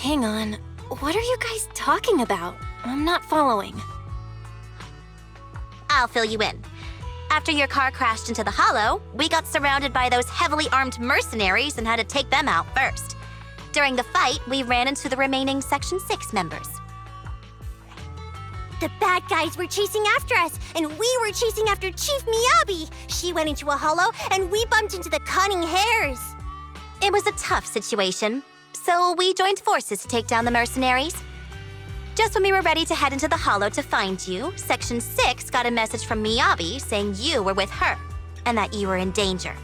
Hang on. What are you guys talking about? I'm not following. I'll fill you in. After your car crashed into the hollow, we got surrounded by those heavily armed mercenaries and had to take them out first. During the fight, we ran into the remaining Section 6 members. The bad guys were chasing after us, and we were chasing after Chief Miyabi. She went into a hollow, and we bumped into the cunning hares. It was a tough situation, so we joined forces to take down the mercenaries. Just when we were ready to head into the hollow to find you, Section 6 got a message from Miyabi saying you were with her, and that you were in danger.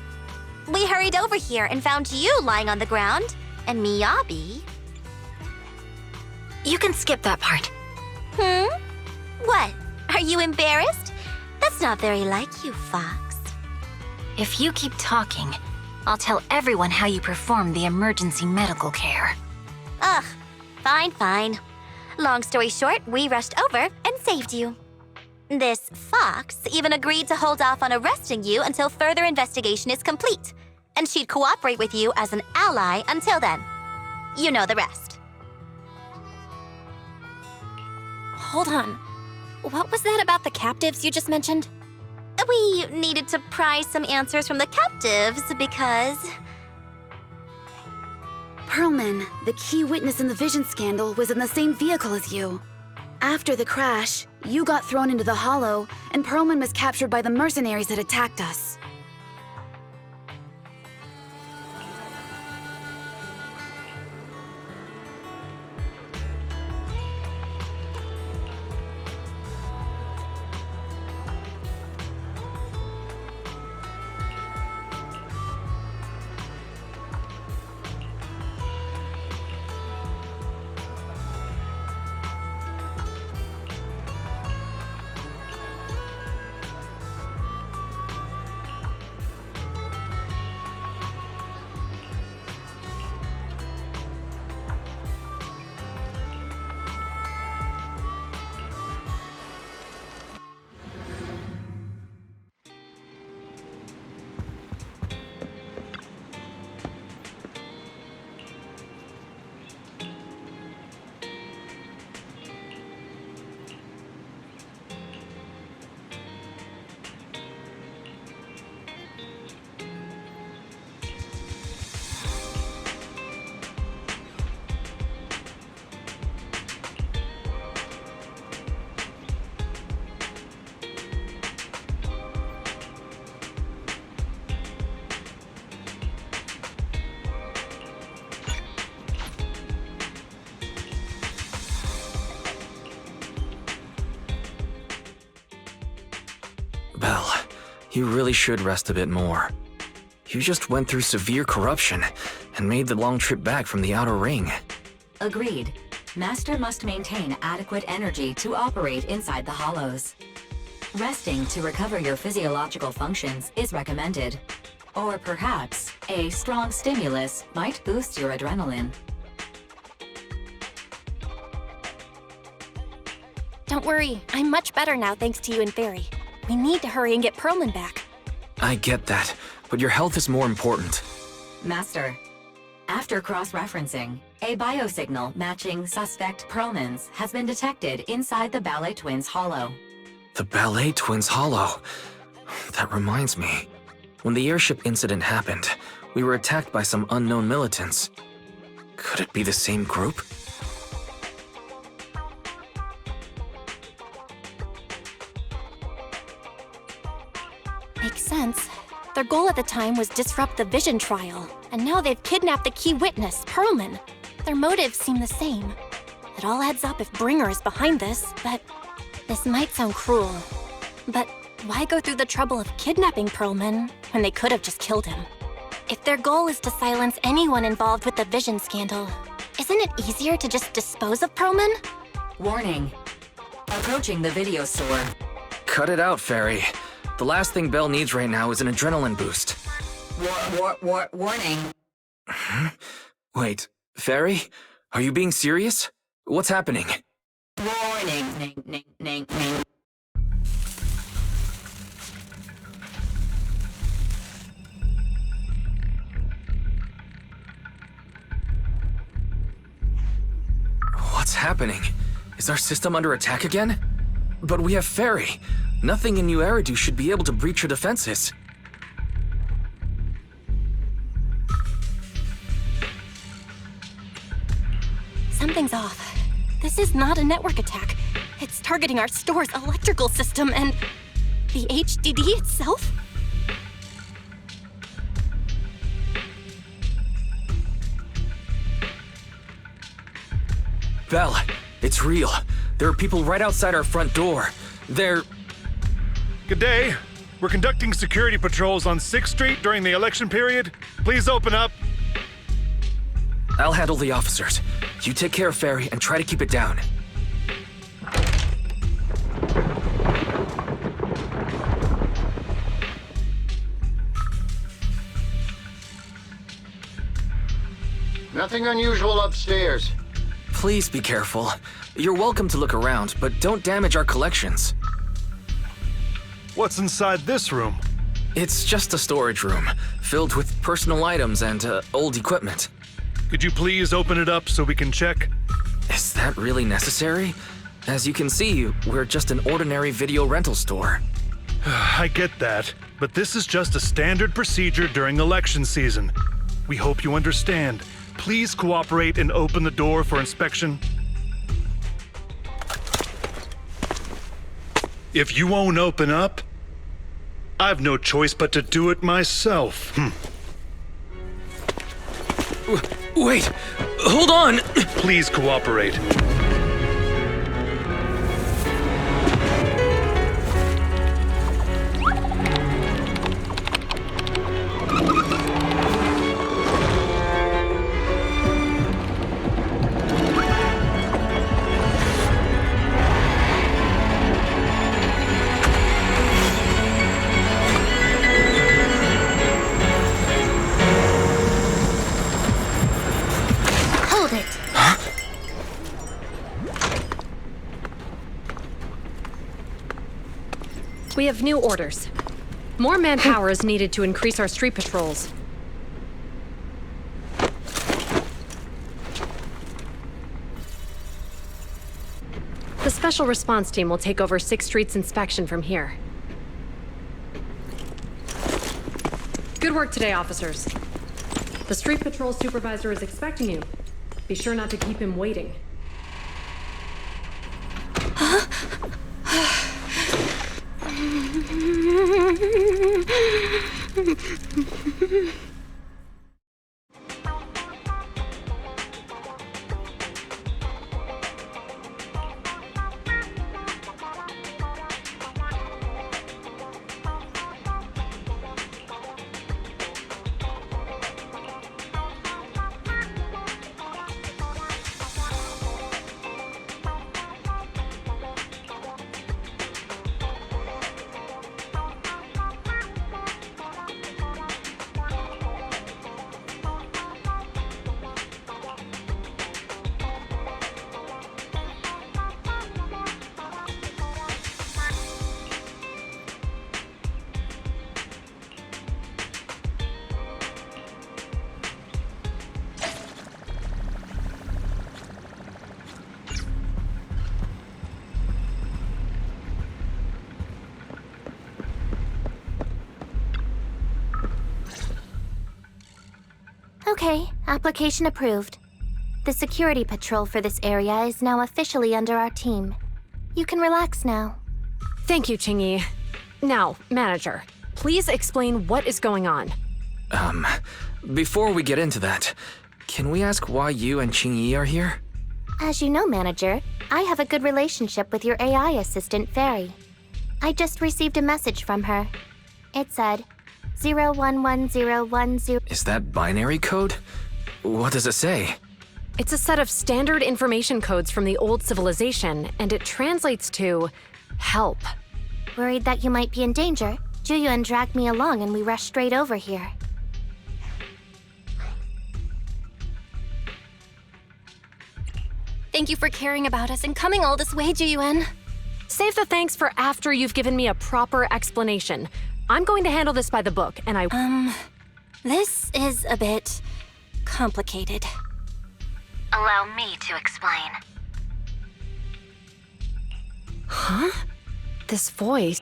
We hurried over here and found you lying on the ground, and Miyabi... You can skip that part. What? Are you embarrassed? That's not very like you, Fox. If you keep talking, I'll tell everyone how you performed the emergency medical care. Ugh, fine. Long story short, we rushed over and saved you. This Fox even agreed to hold off on arresting you until further investigation is complete, and she'd cooperate with you as an ally until then. You know the rest. Hold on. What was that about the captives you just mentioned? We needed to pry some answers from the captives because... Pearlman, the key witness in the Vision scandal, was in the same vehicle as you. After the crash, you got thrown into the hollow, and Pearlman was captured by the mercenaries that attacked us. Belle, you really should rest a bit more. You just went through severe corruption and made the long trip back from the outer ring. Agreed. Master must maintain adequate energy to operate inside the hollows. Resting to recover your physiological functions is recommended. Or perhaps, a strong stimulus might boost your adrenaline. Don't worry, I'm much better now thanks to you and Fairy. We need to hurry and get Pearlman back. I get that, but your health is more important. Master, after cross-referencing, a biosignal matching suspect Pearlman's has been detected inside the Ballet Twins hollow. The Ballet Twins hollow. That reminds me. When the airship incident happened, we were attacked by some unknown militants. Could it be the same group? Makes sense. Their goal at the time was disrupt the Vision trial, and now they've kidnapped the key witness, Pearlman. Their motives seem the same. It all adds up if Bringer is behind this, but this might sound cruel. But why go through the trouble of kidnapping Pearlman when they could have just killed him? If their goal is to silence anyone involved with the Vision scandal, isn't it easier to just dispose of Pearlman? Warning. Approaching the video store. Cut it out, Fairy. The last thing Belle needs right now is an adrenaline boost. Warning. Wait, Fairy? Are you being serious? What's happening? Warning. What's happening? Is our system under attack again? But we have Fairy. Nothing in New Eridu should be able to breach her defenses. Something's off. This is not a network attack. It's targeting our store's electrical system and the HDD itself? Belle, it's real. There are people right outside our front door. They're... Good day. We're conducting security patrols on 6th Street during the election period. Please open up. I'll handle the officers. You take care of Fairy and try to keep it down. Nothing unusual upstairs. Please be careful. You're welcome to look around, but don't damage our collections. What's inside this room? It's just a storage room, filled with personal items and old equipment. Could you please open it up so we can check? Is that really necessary? As you can see, we're just an ordinary video rental store. I get that, but this is just a standard procedure during election season. We hope you understand. Please cooperate and open the door for inspection. If you won't open up, I've no choice but to do it myself. Wait! Hold on! Please cooperate. Hold it. We have new orders. More manpower is needed to increase our street patrols. The Special Response Team will take over 6th Street's inspection from here. Good work today, officers. The street patrol supervisor is expecting you. Be sure not to keep him waiting. Okay, application approved. The security patrol for this area is now officially under our team. You can relax now. Thank you, Qingyi. Now, manager, please explain what is going on. Before we get into that, can we ask why you and Qingyi are here? As you know, manager, I have a good relationship with your AI assistant, Fairy. I just received a message from her. It said, 011010. Is that binary code? What does it say? It's a set of standard information codes from the old civilization, and it translates to help. Worried that you might be in danger, Juyuan dragged me along and we rushed straight over here. Thank you for caring about us and coming all this way, Juyuan. Save the thanks for after you've given me a proper explanation. I'm going to handle this by the book, and This is a bit complicated. Allow me to explain. Huh? This voice.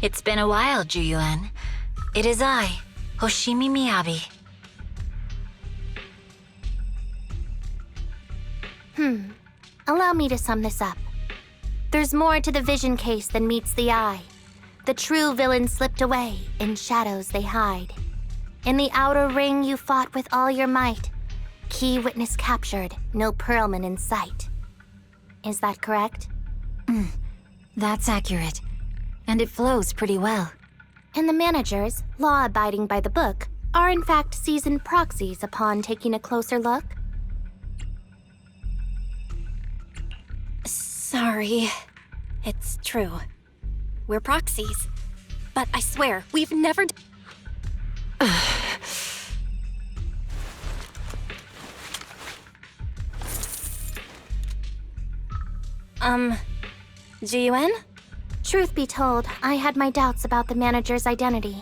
It's been a while, Juyuan. It is I, Hoshimi Miyabi. Allow me to sum this up. There's more to the vision case than meets the eye. The true villain slipped away, in shadows they hide. In the outer ring you fought with all your might. Key witness captured, no Perlman in sight. Is that correct? That's accurate. And it flows pretty well. And the managers, law-abiding by the book, are in fact seasoned proxies upon taking a closer look? Sorry. It's true. We're proxies. But I swear, we've never... Jiyuan? Truth be told, I had my doubts about the manager's identity.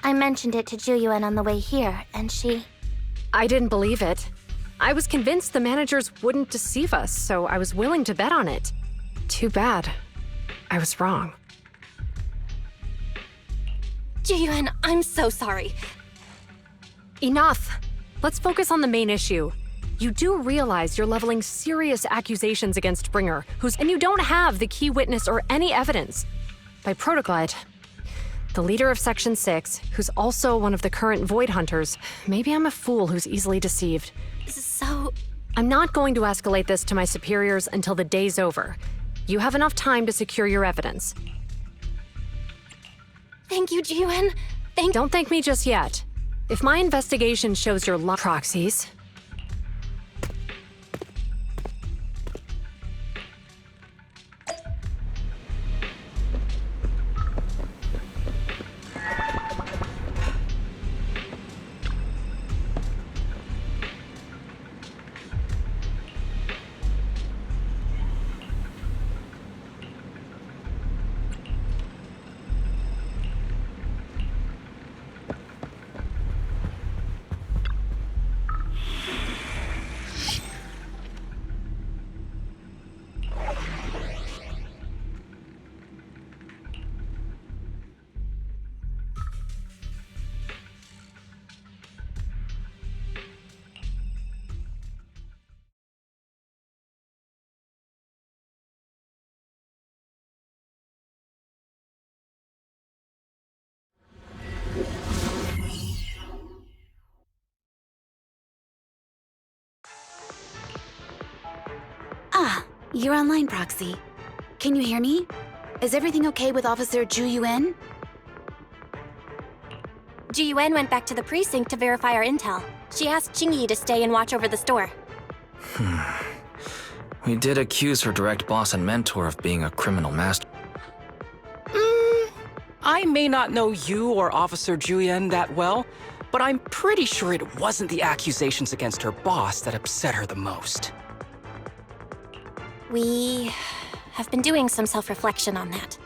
I mentioned it to Juyuan on the way here, and she... I didn't believe it. I was convinced the managers wouldn't deceive us, so I was willing to bet on it. Too bad. I was wrong. Jiyuan, I'm so sorry. Enough! Let's focus on the main issue. You do realize you're leveling serious accusations against Bringer, and you don't have the key witness or any evidence. By protocol, the leader of Section 6, who's also one of the current Void Hunters, maybe I'm a fool who's easily deceived. So... I'm not going to escalate this to my superiors until the day's over. You have enough time to secure your evidence. Thank you, Jiyuan. Don't thank me just yet. If my investigation shows you're proxies... Ah, you're online, Proxy. Can you hear me? Is everything okay with Officer Juyuan? Jiyuan went back to the precinct to verify our intel. She asked Qingyi to stay and watch over the store. We did accuse her direct boss and mentor of being a criminal master. I may not know you or Officer Juyen that well, but I'm pretty sure it wasn't the accusations against her boss that upset her the most. We have been doing some self-reflection on that.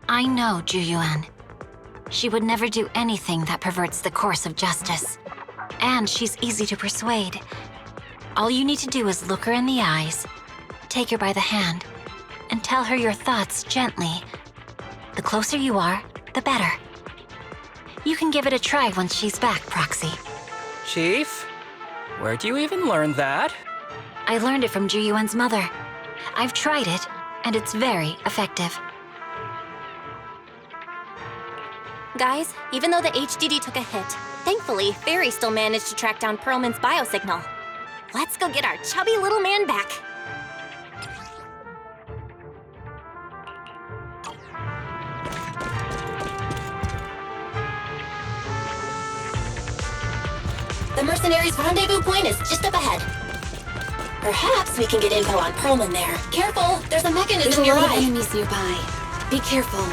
I know Juyuan. She would never do anything that perverts the course of justice. And she's easy to persuade. All you need to do is look her in the eyes, take her by the hand, and tell her your thoughts gently. The closer you are, the better. You can give it a try once she's back, Proxy. Chief? Where'd you even learn that? I learned it from Juyuan's mother. I've tried it, and it's very effective. Guys, even though the HDD took a hit, thankfully, Fairy still managed to track down Perlman's biosignal. Let's go get our chubby little man back. The mercenaries' rendezvous point is just up ahead. Perhaps we can get info on Perlman there. Careful, there's a mechanism There's a lot of nearby. enemies nearby. Be careful.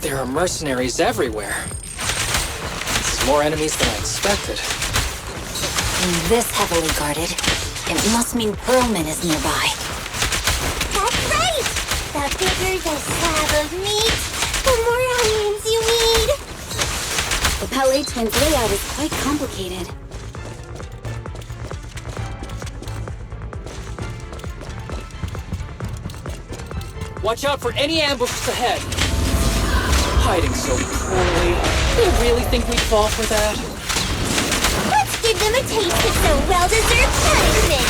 There are mercenaries everywhere. This is more enemies than I expected. Being this heavily guarded, it must mean Perlman is nearby. That's right! The bigger the slab of meat, the more onions you need! The Pt3 twins' layout is quite complicated. Watch out for any ambushes ahead. Hiding so poorly. They really think we'd fall for that? Let's give them a taste of some well-deserved punishment!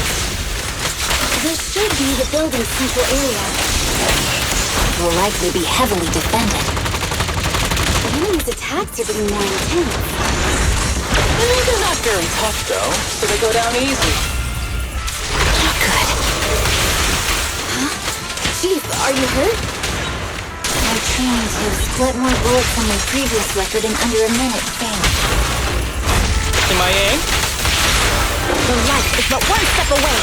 This should be the building's central area. It will likely be heavily defended. The enemy's attacks are getting more intense. They're not very tough, though, so they go down easy. Not good. Chief, are you hurt? My training to split more bullets than my previous record in under a minute failed. Am I in? Your life is but one step away!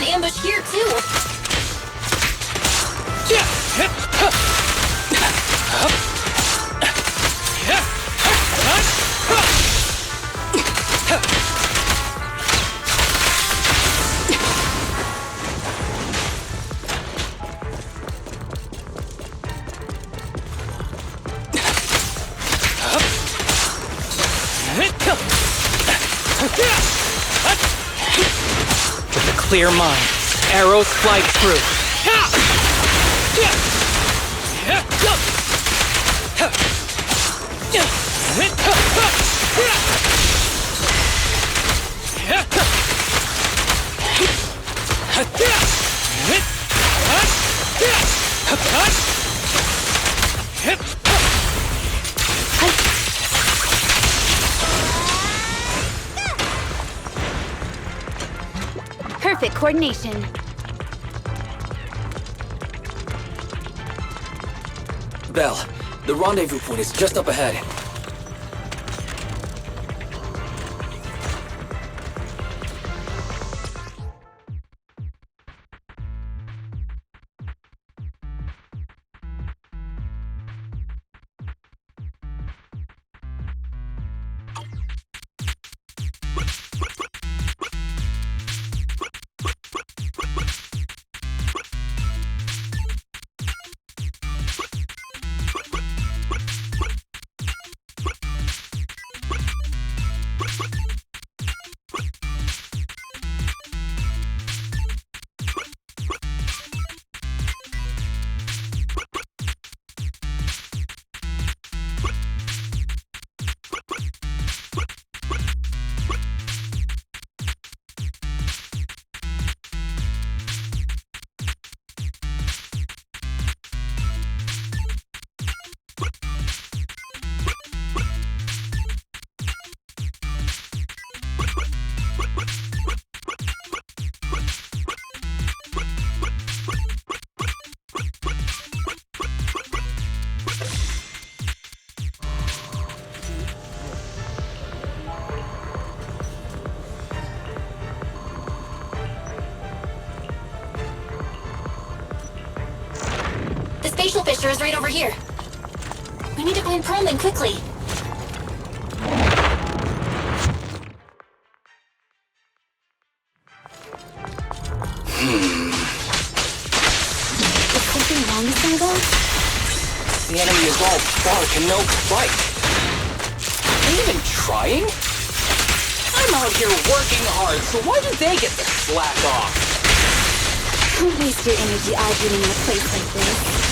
Ambush here too. With a clear mind, arrows fly through. Perfect coordination. Belle, the rendezvous point is just up ahead. The spatial fissure is right over here. We need to find Perlman quickly. Is something wrong with them, though? The enemy is all bark and no bite. Are they even trying? I'm out here working hard, so why do they get to slack off? Don't waste your energy arguing in a place like this.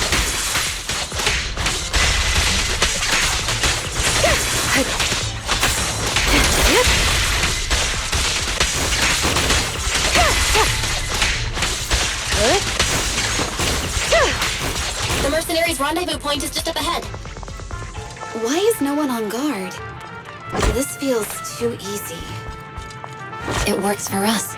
The mercenaries' rendezvous point is just up ahead. Why is no one on guard? This feels too easy. It works for us.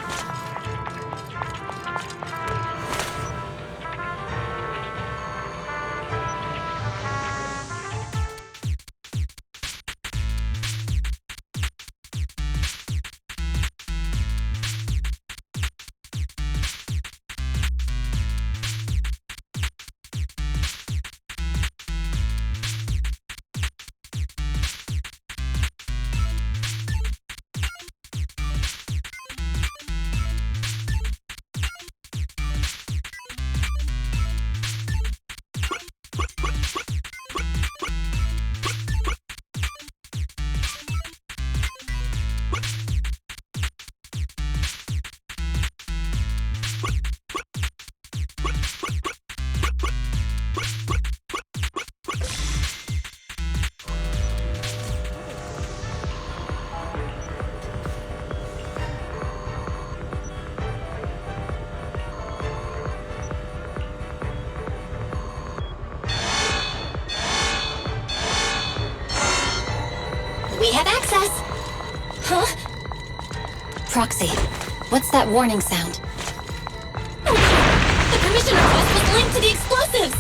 We have access! Huh? Proxy, what's that warning sound? The permission request was linked to the explosives!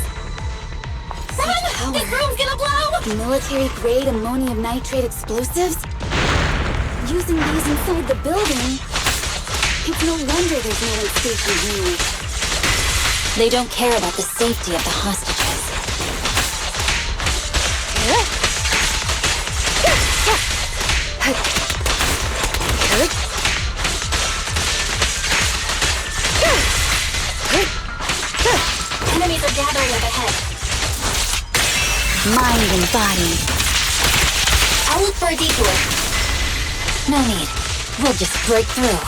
Run! This room's gonna blow! Military-grade ammonium nitrate explosives? Using these inside the building? It's no wonder there's no one stationed here. They don't care about the safety of the hostages. Enemies are gathering up ahead. Mind and body. I'll look for a detour. No need. We'll just break through.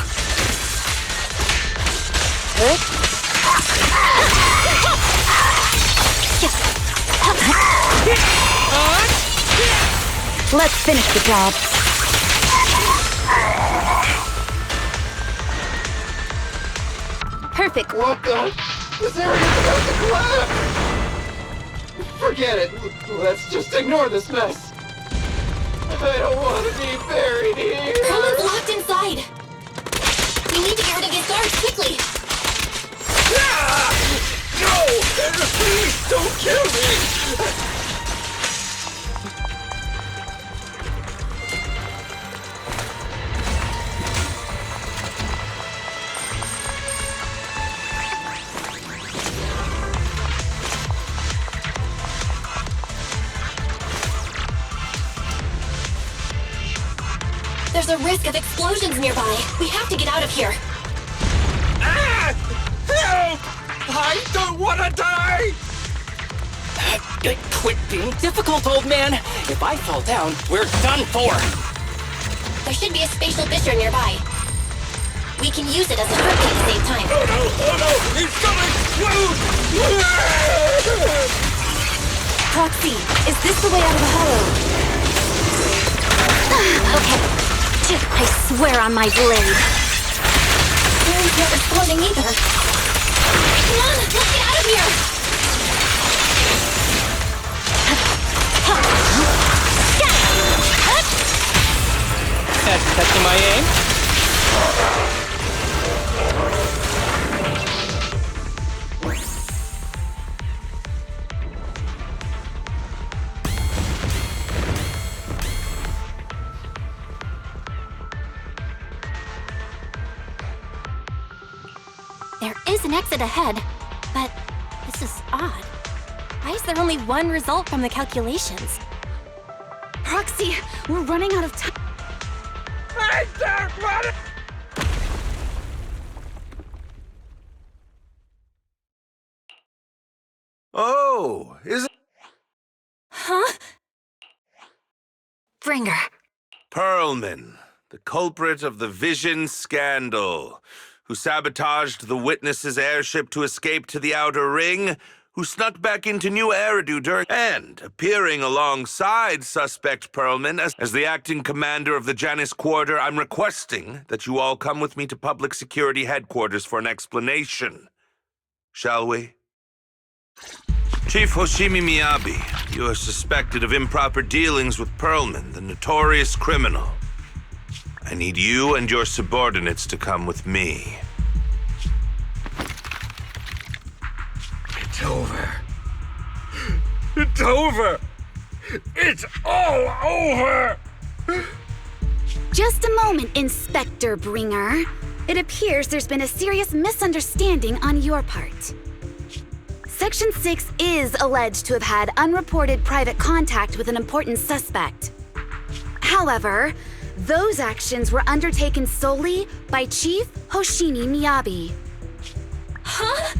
Let's finish the job. Perfect. What the? This area's about to collapse! Forget it. Let's just ignore this mess. I don't want to be buried here. Perlman's locked inside. We need to get rid of these guards quickly. Ah! No! Please don't kill me! There's a risk of explosions nearby. We have to get out of here. Ah! Help! I don't want to die! Quit being difficult, old man. If I fall down, we're done for. There should be a spatial fissure nearby. We can use it as a shortcut to save time. Oh no! Oh no! He's gonna explode! Proxy, is this the way out of the hollow? Okay. I swear on my blade. Mary's not responding either. Come on, let's get out of here! That's touching my aim. There is an exit ahead, but this is odd. Why is there only one result from the calculations? Proxy, we're running out of time. I don't want it! Oh, is it? Huh? Bringer. Perlman, the culprit of the Vision scandal, who sabotaged the Witness's airship to escape to the Outer Ring, who snuck back into New Eridu during and appearing alongside suspect Perlman as the acting commander of the Janus Quarter. I'm requesting that you all come with me to Public Security Headquarters for an explanation. Shall we? Chief Hoshimi Miyabi, you are suspected of improper dealings with Perlman, the notorious criminal. I need you and your subordinates to come with me. It's over. It's over! It's all over! Just a moment, Inspector Bringer. It appears there's been a serious misunderstanding on your part. Section 6 is alleged to have had unreported private contact with an important suspect. However, those actions were undertaken solely by Chief Hoshimi Miyabi. Huh?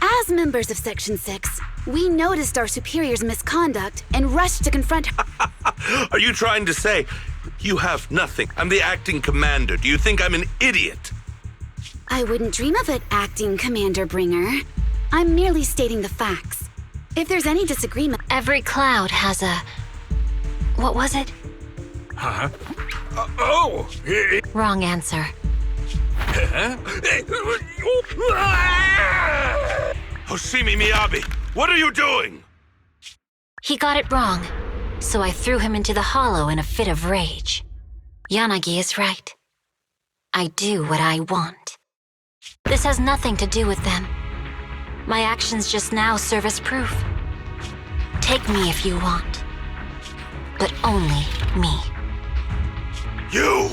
As members of Section 6, we noticed our superior's misconduct and rushed to confront her. Are you trying to say you have nothing? I'm the acting commander. Do you think I'm an idiot? I wouldn't dream of it, Acting Commander Bringer. I'm merely stating the facts. If there's any disagreement... Every cloud has a... What was it? Huh? Wrong answer. Hoshimi Miyabi, what are you doing? He got it wrong, so I threw him into the hollow in a fit of rage. Yanagi is right. I do what I want. This has nothing to do with them. My actions just now serve as proof. Take me if you want, but only me. You!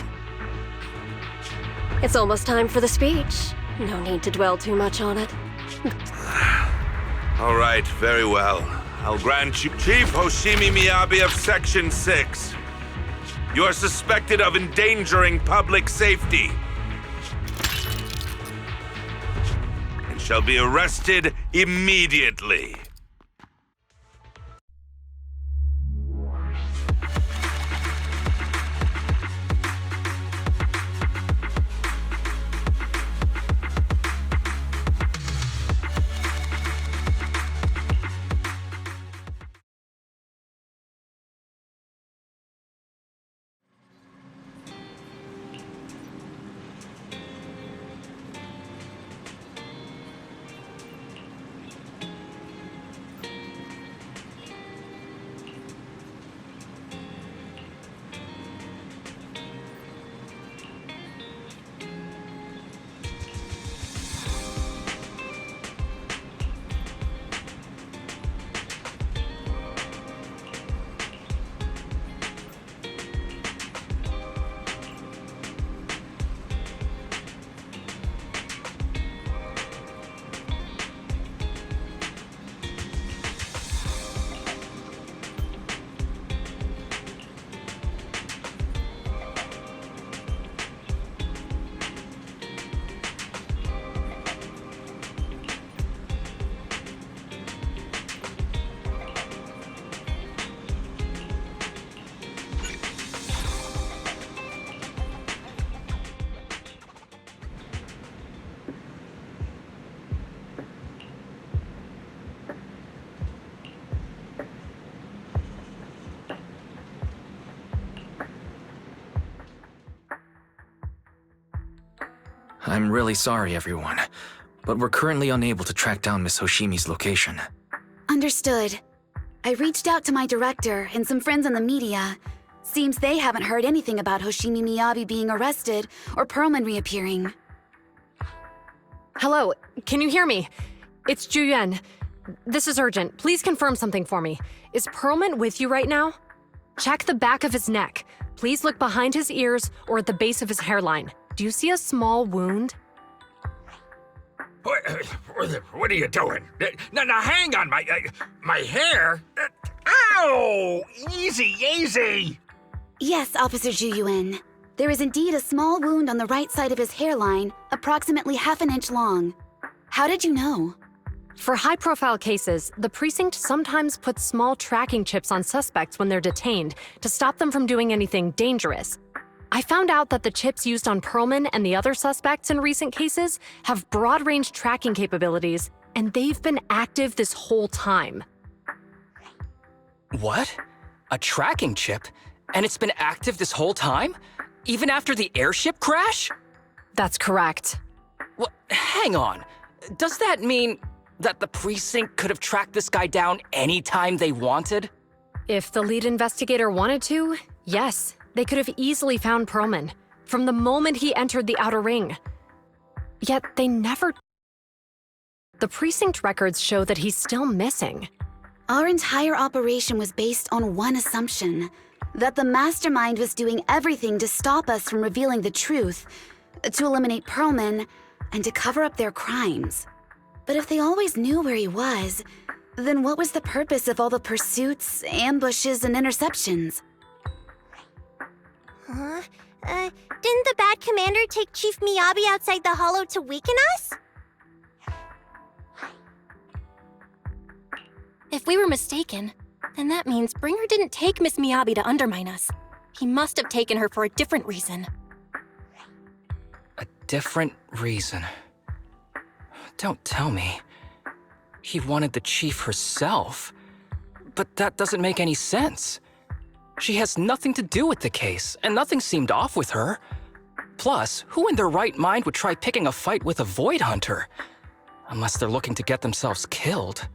It's almost time for the speech. No need to dwell too much on it. All right, very well. I'll grant you Chief Hoshimi Miyabi of Section 6. You are suspected of endangering public safety and shall be arrested immediately. I'm really sorry, everyone, but we're currently unable to track down Miss Hoshimi's location. Understood. I reached out to my director and some friends in the media. Seems they haven't heard anything about Hoshimi Miyabi being arrested or Perlman reappearing. Hello, can you hear me? It's Juyuan. This is urgent. Please confirm something for me. Is Perlman with you right now? Check the back of his neck. Please look behind his ears or at the base of his hairline. Do you see a small wound? What are you doing? Now hang on, my hair? Ow! Easy, easy! Yes, Officer Juyuan. There is indeed a small wound on the right side of his hairline, approximately half an inch long. How did you know? For high-profile cases, the precinct sometimes puts small tracking chips on suspects when they're detained to stop them from doing anything dangerous. I found out that the chips used on Perlman and the other suspects in recent cases have broad-range tracking capabilities, and they've been active this whole time. What? A tracking chip? And it's been active this whole time? Even after the airship crash? That's correct. What? Hang on. Does that mean that the precinct could have tracked this guy down anytime they wanted? If the lead investigator wanted to, yes. They could have easily found Perlman from the moment he entered the outer ring. Yet they never... The precinct records show that he's still missing. Our entire operation was based on one assumption, that the mastermind was doing everything to stop us from revealing the truth, to eliminate Perlman, and to cover up their crimes. But if they always knew where he was, then what was the purpose of all the pursuits, ambushes, and interceptions? Didn't the bad commander take Chief Miyabi outside the hollow to weaken us? If we were mistaken, then that means Bringer didn't take Miss Miyabi to undermine us. He must have taken her for a different reason. A different reason. Don't tell me. He wanted the chief herself. But that doesn't make any sense. She has nothing to do with the case, and nothing seemed off with her. Plus, who in their right mind would try picking a fight with a Void Hunter? Unless they're looking to get themselves killed.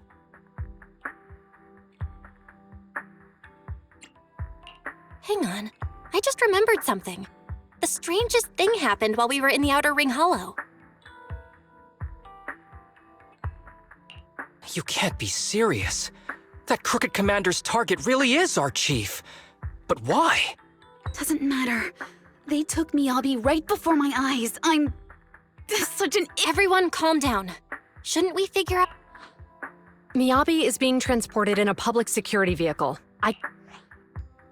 Hang on, I just remembered something. The strangest thing happened while we were in the Outer Ring Hollow. You can't be serious. That crooked commander's target really is our chief. But why? Doesn't matter. They took Miyabi right before my eyes. I'm... such an... Everyone calm down. Shouldn't we figure out... Miyabi is being transported in a public security vehicle.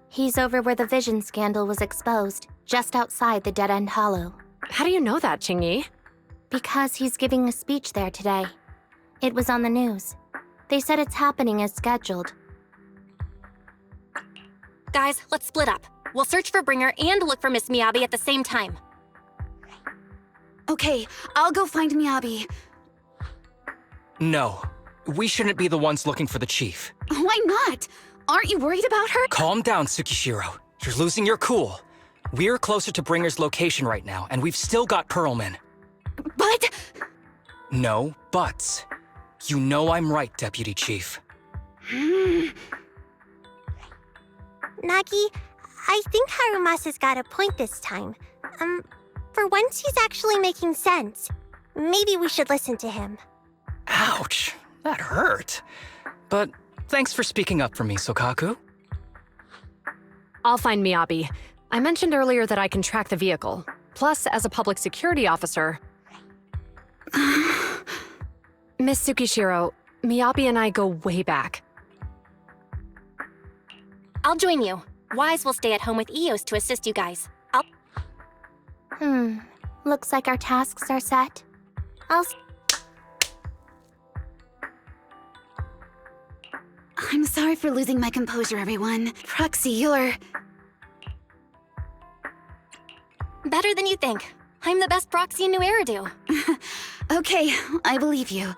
He's over where the vision scandal was exposed, just outside the Dead End Hollow. How do you know that, Qingyi? Because he's giving a speech there today. It was on the news. They said it's happening as scheduled. Guys, let's split up. We'll search for Bringer and look for Miss Miyabi at the same time. Okay, I'll go find Miyabi. No. We shouldn't be the ones looking for the chief. Why not? Aren't you worried about her? Calm down, Tsukishiro. You're losing your cool. We're closer to Bringer's location right now, and we've still got Perlman. But... No buts. You know I'm right, Deputy Chief. Nagi, I think Harumasa's got a point this time. For once he's actually making sense. Maybe we should listen to him. Ouch, that hurt. But thanks for speaking up for me, Sokaku. I'll find Miyabi. I mentioned earlier that I can track the vehicle. Plus, as a public security officer... Miss Tsukishiro, Miyabi and I go way back. I'll join you. Wise will stay at home with Eos to assist you guys. Looks like our tasks are set. I'm sorry for losing my composure, everyone. Proxy, you're... Better than you think. I'm the best proxy in New Eridu. Okay, I believe you.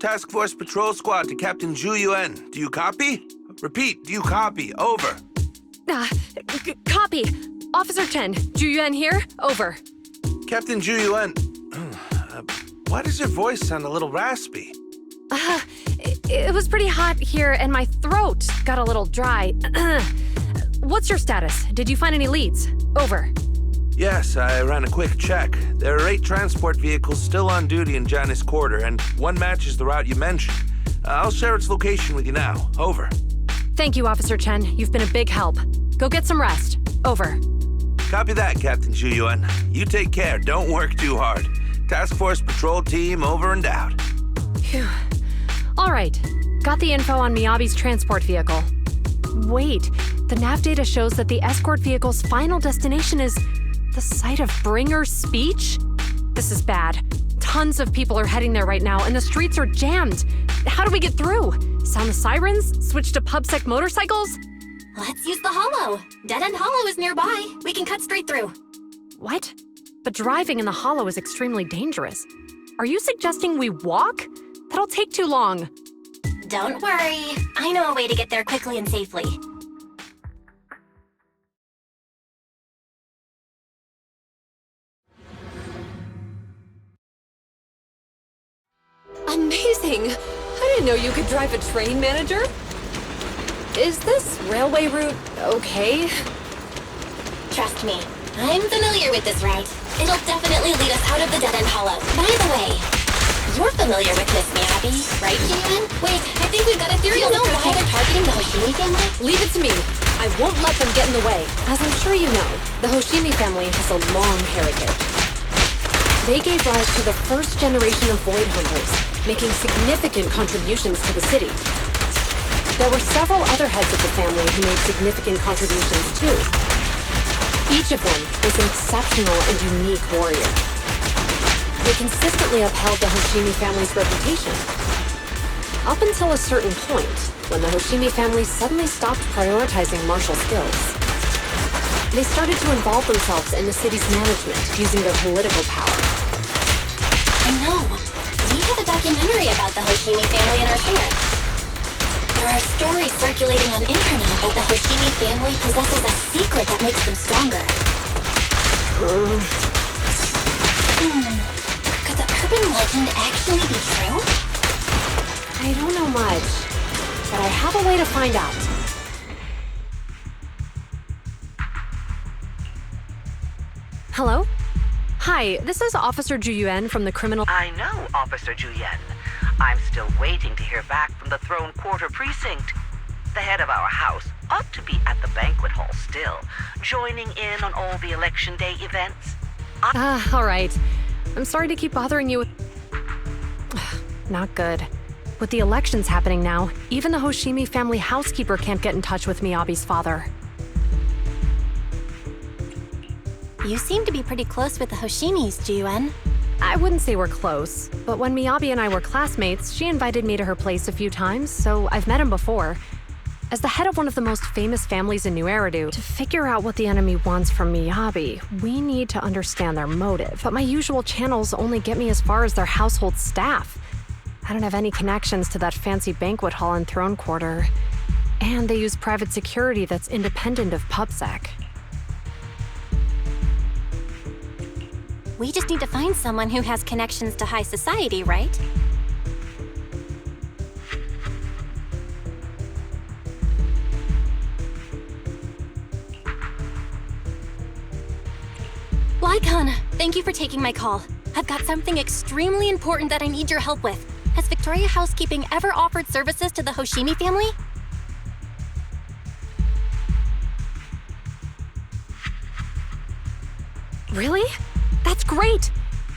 Task Force Patrol Squad to Captain Zhu Yuan. Do you copy? Repeat, do you copy? Over. Copy. Officer Chen, Zhu Yuan here. Over. Captain Zhu Yuan, why does your voice sound a little raspy? It was pretty hot here, and my throat got a little dry. What's your status? Did you find any leads? Over. Yes, I ran a quick check. There are 8 transport vehicles still on duty in Janus Quarter, and one matches the route you mentioned. I'll share its location with you now. Over. Thank you, Officer Chen. You've been a big help. Go get some rest. Over. Copy that, Captain Zhu Yuan. You take care. Don't work too hard. Task Force Patrol Team over and out. Phew. All right. Got the info on Miyabi's transport vehicle. Wait, the nav data shows that the escort vehicle's final destination is the site of Bringer's speech? This is bad. Tons of people are heading there right now, and the streets are jammed. How do we get through? Sound the sirens? Switch to PubSec motorcycles? Let's use the Hollow. Dead End Hollow is nearby. We can cut straight through. What? But driving in the Hollow is extremely dangerous. Are you suggesting we walk? That'll take too long. Don't worry. I know a way to get there quickly and safely. Amazing! I didn't know you could drive a train, manager. Is this railway route okay? Trust me, I'm familiar with this route. It'll definitely lead us out of the Dead End Hollow. By the way, you're familiar with Miss Miyabi, right, Julian? Wait, I think we've got a theory. Do you know why they're targeting the Hoshimi family? Leave it to me. I won't let them get in the way. As I'm sure you know, the Hoshimi family has a long heritage. They gave rise to the first generation of Void Hunters, making significant contributions to the city. There were several other heads of the family who made significant contributions too. Each of them was an exceptional and unique warrior. They consistently upheld the Hoshimi family's reputation. Up until a certain point, when the Hoshimi family suddenly stopped prioritizing martial skills. They started to involve themselves in the city's management using their political power. I know. We have a documentary about the Hoshimi family in our share. There are stories circulating on internet that the Hoshimi family possesses a secret that makes them stronger. Could the urban legend actually be true? I don't know much, but I have a way to find out. Hello? Hi, this is Officer Zhu Yuan from the criminal... I know, Officer Zhu Yuan. I'm still waiting to hear back from the Throne Quarter Precinct. The head of our house ought to be at the banquet hall still, joining in on all the Election Day events. All right. I'm sorry to keep bothering you with... Not good. With the elections happening now, even the Hoshimi family housekeeper can't get in touch with Miyabi's father. You seem to be pretty close with the Hoshimis, Ji-Yuan. I wouldn't say we're close, but when Miyabi and I were classmates, she invited me to her place a few times, so I've met him before. As the head of one of the most famous families in New Eridu, to figure out what the enemy wants from Miyabi, we need to understand their motive. But my usual channels only get me as far as their household staff. I don't have any connections to that fancy banquet hall in Throne Quarter. And they use private security that's independent of PubSec. We just need to find someone who has connections to high society, right? Lycon, thank you for taking my call. I've got something extremely important that I need your help with. Has Victoria Housekeeping ever offered services to the Hoshimi family? Really? That's great!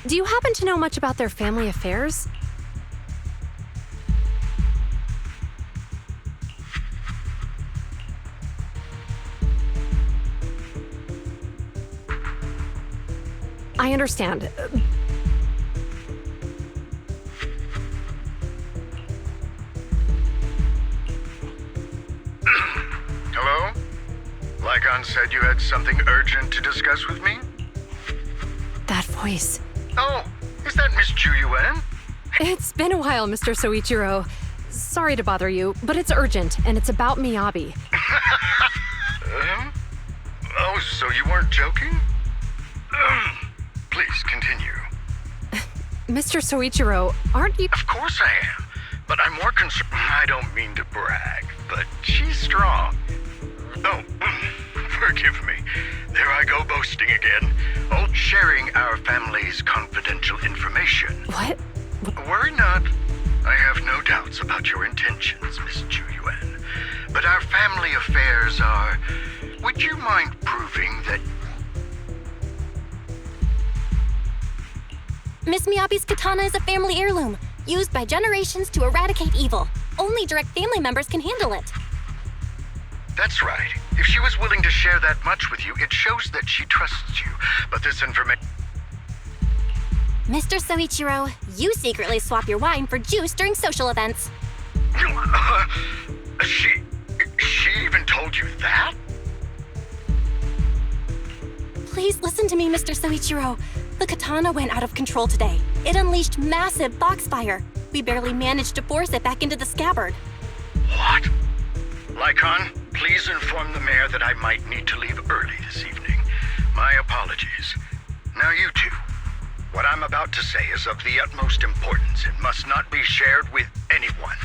Do you happen to know much about their family affairs? I understand. Hello? Lycon said you had something urgent to discuss with me? That voice. Oh, is that Miss Zhu Yuan? It's been a while, Mr. Soichiro. Sorry to bother you, but it's urgent, and it's about Miyabi. Oh, so you weren't joking? Please continue. Mr. Soichiro, aren't you— Of course I am, but I'm more concerned. I don't mean to brag, but she's strong. Oh, forgive me. There I go boasting again. Oh, sharing our family's confidential information. What? Worry not. I have no doubts about your intentions, Miss Chuyuan. But our family affairs are— Would you mind proving that— Miss Miyabi's katana is a family heirloom, used by generations to eradicate evil. Only direct family members can handle it. That's right. If she was willing to share that much with you, it shows that she trusts you. But this information— Mr. Soichiro, you secretly swap your wine for juice during social events. She even told you that? Please listen to me, Mr. Soichiro. The katana went out of control today. It unleashed massive foxfire. We barely managed to force it back into the scabbard. What? Lycon, please inform the mayor that I might need to leave early this evening. My apologies. Now you two. What I'm about to say is of the utmost importance and must not be shared with anyone.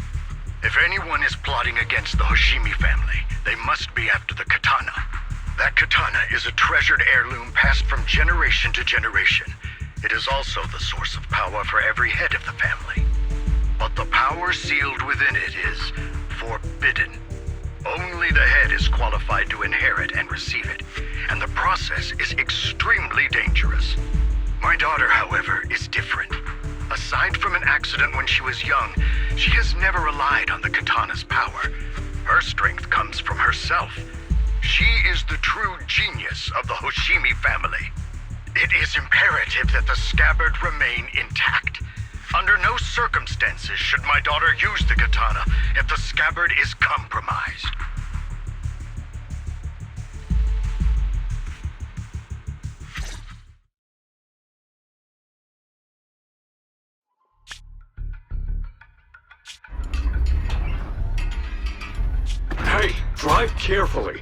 If anyone is plotting against the Hoshimi family, they must be after the katana. That katana is a treasured heirloom passed from generation to generation. It is also the source of power for every head of the family. But the power sealed within it is forbidden. Only the head is qualified to inherit and receive it, and the process is extremely dangerous. My daughter, however, is different. Aside from an accident when she was young, she has never relied on the katana's power. Her strength comes from herself. She is the true genius of the Hoshimi family. It is imperative that the scabbard remain intact. Under no circumstances should my daughter use the katana if the scabbard is compromised. Hey, drive carefully.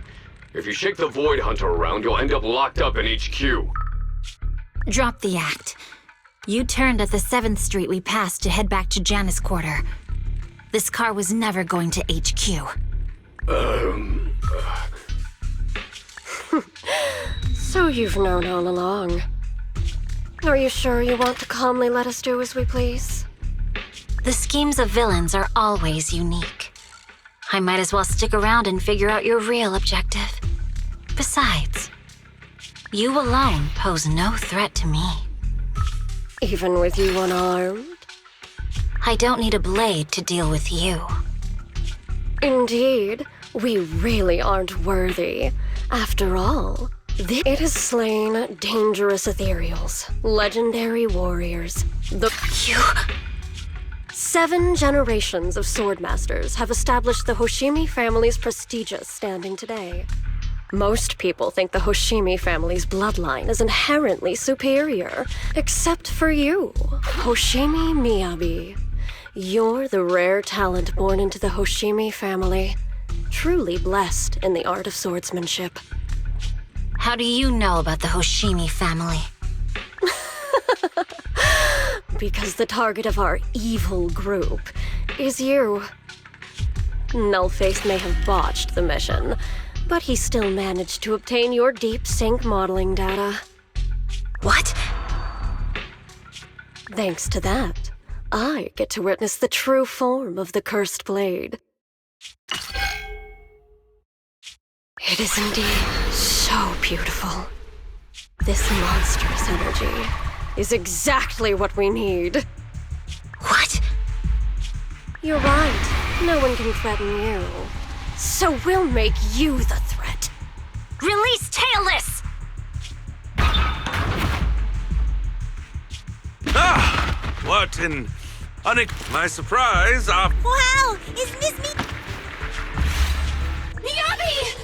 If you shake the Void Hunter around, you'll end up locked up in HQ. Drop the act. You turned at the 7th Street we passed to head back to Janus Quarter. This car was never going to HQ. So you've known all along. Are you sure you want to calmly let us do as we please? The schemes of villains are always unique. I might as well stick around and figure out your real objective. Besides, you alone pose no threat to me. Even with you unarmed? I don't need a blade to deal with you. Indeed, we really aren't worthy. After all, it has slain dangerous ethereals, legendary warriors, You... 7 generations of swordmasters have established the Hoshimi family's prestigious standing today. Most people think the Hoshimi family's bloodline is inherently superior, except for you, Hoshimi Miyabi. You're the rare talent born into the Hoshimi family, truly blessed in the art of swordsmanship. How do you know about the Hoshimi family? Because the target of our evil group is you. Nullface may have botched the mission, but he still managed to obtain your deep sync modeling data. What? Thanks to that, I get to witness the true form of the cursed blade. It is indeed so beautiful. This monstrous energy is exactly what we need. What? You're right. No one can threaten you. So we'll make you the threat. Release Tailless! Ah! What an my surprise! Wow! Isn't this me? Miyabi!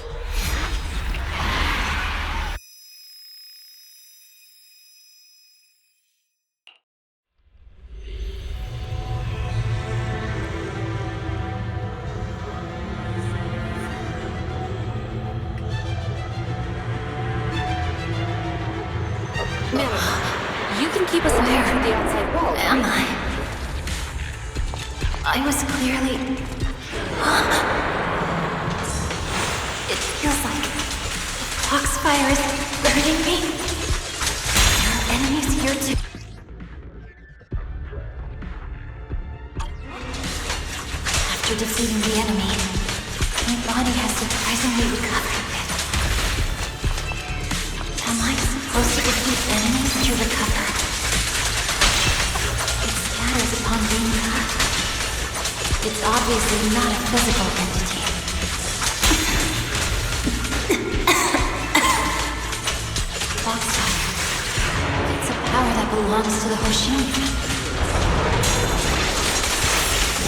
I was clearly... It feels like the foxfire is burning me. There are enemies here too. After defeating the enemy, my body has surprisingly recovered a bit. Am I supposed to defeat enemies to recover? It scatters upon being cut. It's obviously not a physical entity. Foxfire. It's a power that belongs to the Hoshimi.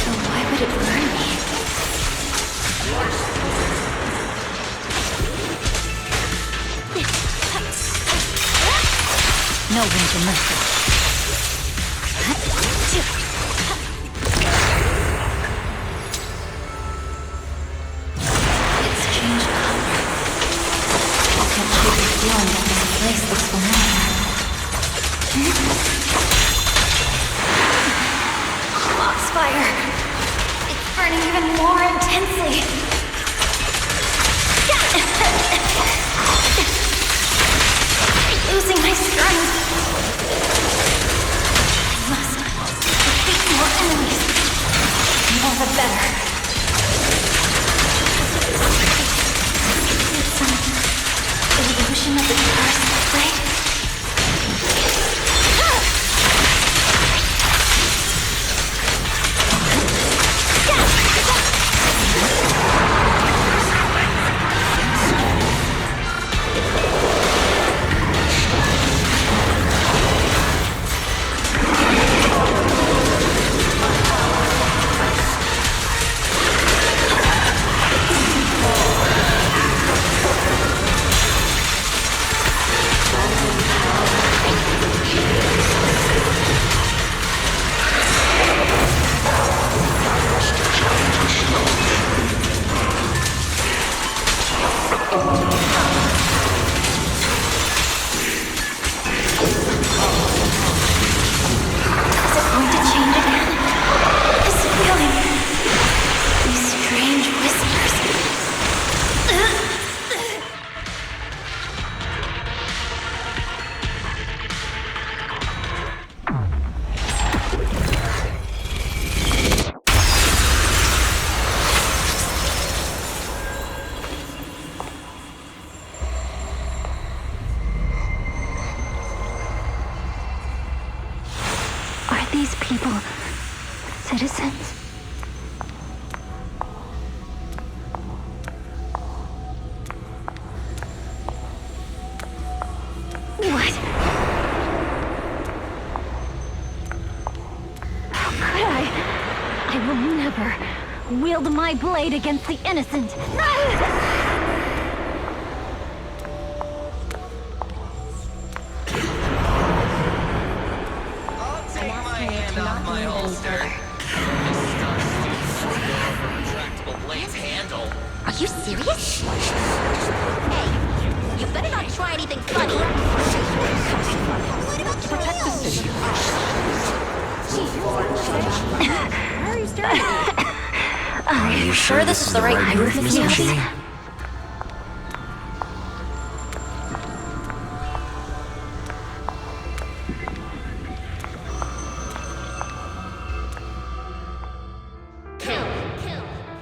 So why would it burn me? No room for mercy. It's changed color. I can't shake the feeling that this place looks familiar. Foxfire! It's burning even more intensely. Losing my strength. I must defeat more enemies. The more the better. It's some illusion of the curse, right? These people, citizens? What? How could I? I will never wield my blade against the innocent. Are you serious? Hey, you better not try anything funny. Protect the city. Why are you staring at me? Are you sure this is the right move, Miss Hoshimi?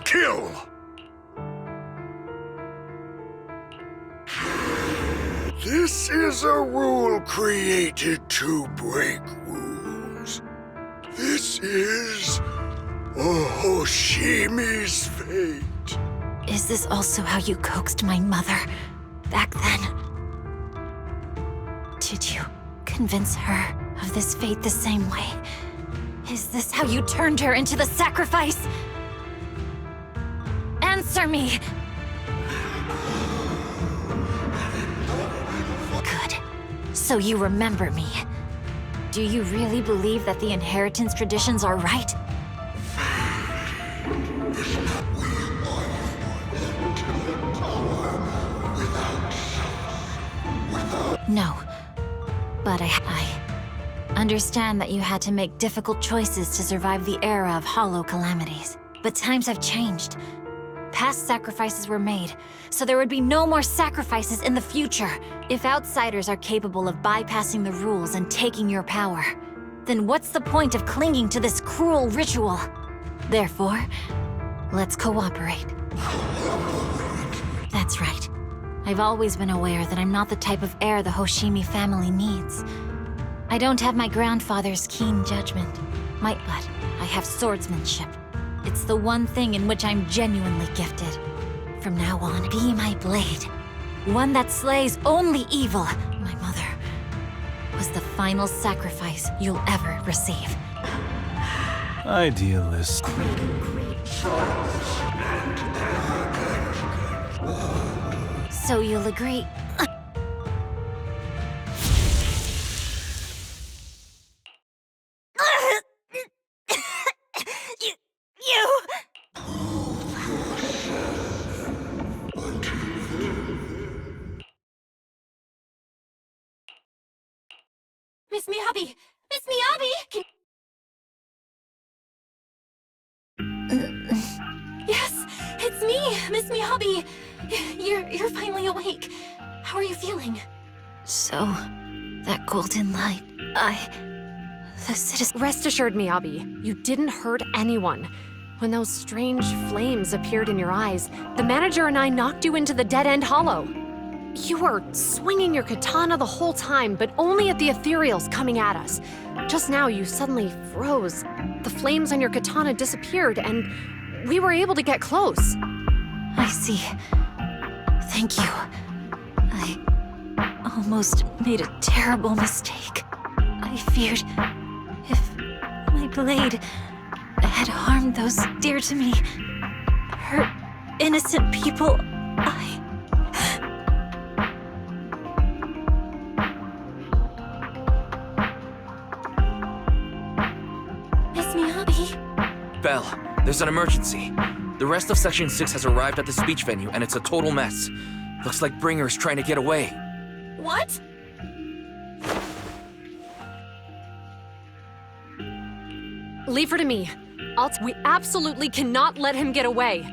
Kill! This is a rule created to break rules. This is a Hoshimi's fate. Is this also how you coaxed my mother back then? Did you convince her of this fate the same way? Is this how you turned her into the sacrifice? Answer me! Good. So you remember me. Do you really believe that the inheritance traditions are right? No. But Understand that you had to make difficult choices to survive the era of hollow calamities. But times have changed. Past sacrifices were made, so there would be no more sacrifices in the future. If outsiders are capable of bypassing the rules and taking your power, then what's the point of clinging to this cruel ritual? Therefore, let's cooperate. That's right. I've always been aware that I'm not the type of heir the Hoshimi family needs. I don't have my grandfather's keen judgment, but I have swordsmanship. It's the one thing in which I'm genuinely gifted. From now on, be my blade. One that slays only evil. My mother was the final sacrifice you'll ever receive. Idealist. So you'll agree? Miss Miyabi! Miss Miyabi! Yes, it's me, Miss Miyabi. You're finally awake. How are you feeling? So, that golden light, the citizen... Rest assured, Miyabi, you didn't hurt anyone. When those strange flames appeared in your eyes, the manager and I knocked you into the dead-end hollow. You were swinging your katana the whole time, but only at the ethereals coming at us. Just now, you suddenly froze. The flames on your katana disappeared, and we were able to get close. I see. Thank you. I almost made a terrible mistake. I feared if my blade had harmed those dear to me, hurt innocent people, Miss Miyabi? Belle, there's an emergency. The rest of Section 6 has arrived at the speech venue, and it's a total mess. Looks like Bringer's trying to get away. What? Leave her to me. We absolutely cannot let him get away.